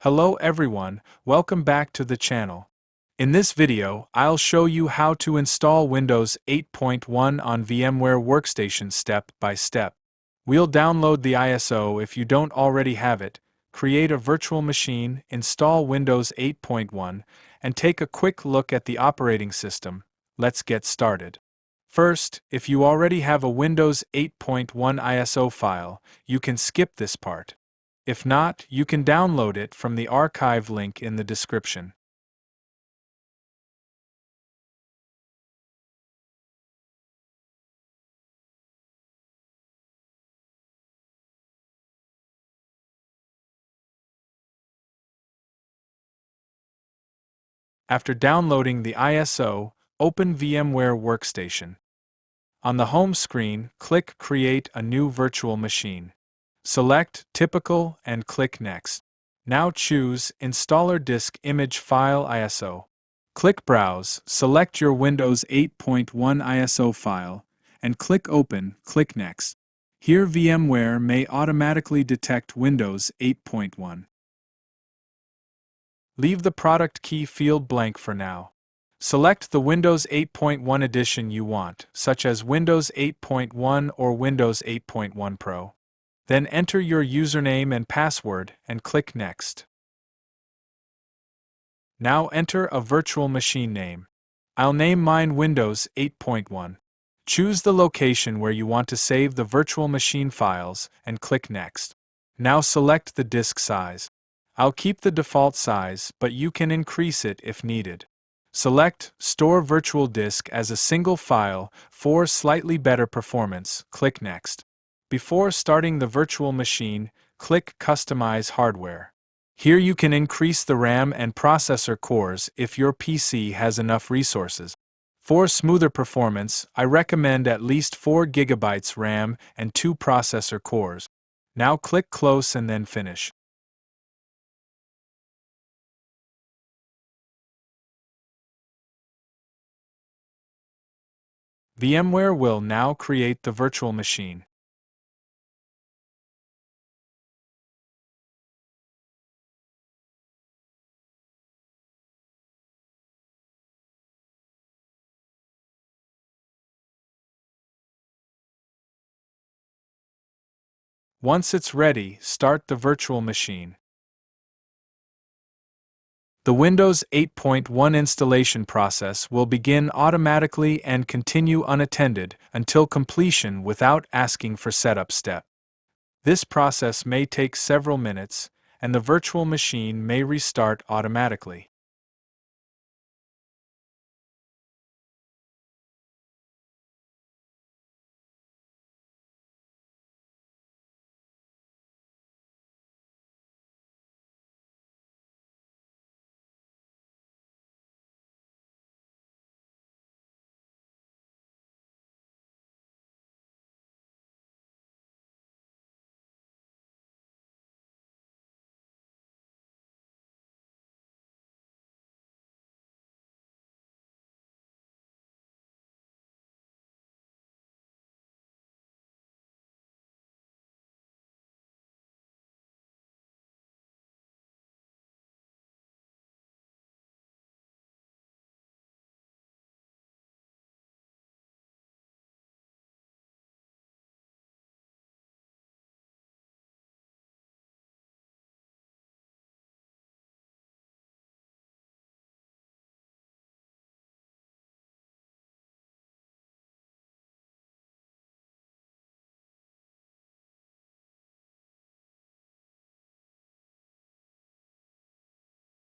Hello everyone, welcome back to the channel. In this video, I'll show you how to install Windows 8.1 on VMware Workstation step by step. We'll download the ISO if you don't already have it, create a virtual machine, install Windows 8.1, and take a quick look at the operating system. Let's get started. First, if you already have a Windows 8.1 ISO file, you can skip this part. If not, you can download it from the archive link in the description. After downloading the ISO, open VMware Workstation. On the home screen, click Create a new virtual machine. Select Typical and click Next. Now choose Installer Disk Image File ISO. Click Browse, select your Windows 8.1 ISO file, and click Open, click Next. Here VMware may automatically detect Windows 8.1. Leave the product key field blank for now. Select the Windows 8.1 edition you want, such as Windows 8.1 or Windows 8.1 Pro. Then enter your username and password and click Next. Now enter a virtual machine name. I'll name mine Windows 8.1. Choose the location where you want to save the virtual machine files and click Next. Now select the disk size. I'll keep the default size, but you can increase it if needed. Select Store Virtual Disk as a single file for slightly better performance. Click Next. Before starting the virtual machine, click Customize Hardware. Here you can increase the RAM and processor cores if your PC has enough resources. For smoother performance, I recommend at least 4 GB RAM and 2 processor cores. Now click Close and then Finish. VMware will now create the virtual machine. Once it's ready, start the virtual machine. The Windows 8.1 installation process will begin automatically and continue unattended until completion without asking for setup step. This process may take several minutes, and the virtual machine may restart automatically.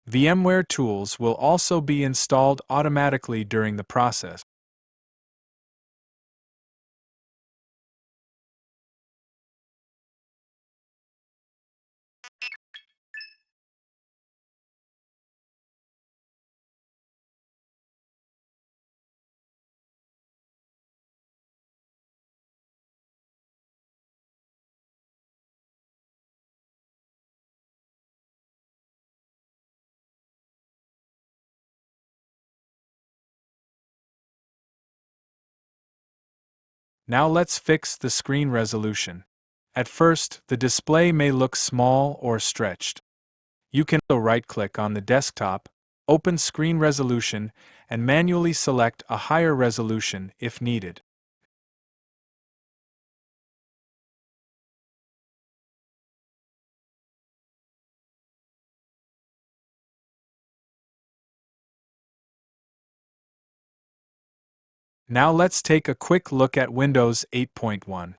VMware Tools will also be installed automatically during the process. Now let's fix the screen resolution. At first, the display may look small or stretched. You can also right-click on the desktop, open Screen Resolution, and manually select a higher resolution if needed. Now let's take a quick look at Windows 8.1.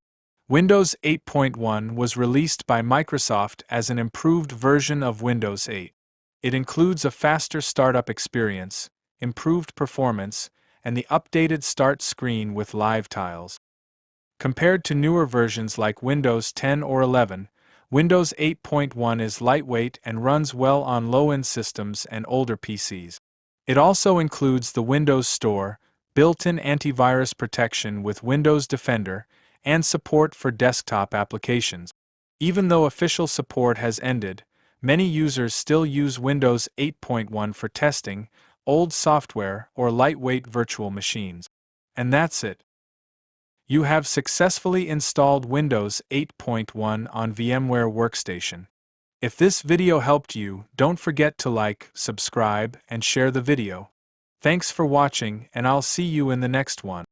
Windows 8.1 was released by Microsoft as an improved version of Windows 8. It includes a faster startup experience, improved performance, and the updated Start screen with live tiles. Compared to newer versions like Windows 10 or 11, Windows 8.1 is lightweight and runs well on low-end systems and older PCs. It also includes the Windows Store, built-in antivirus protection with Windows Defender, and support for desktop applications. Even though official support has ended, many users still use Windows 8.1 for testing, old software, or lightweight virtual machines. And that's it. You have successfully installed Windows 8.1 on VMware Workstation. If this video helped you, don't forget to like, subscribe, and share the video. Thanks for watching, and I'll see you in the next one.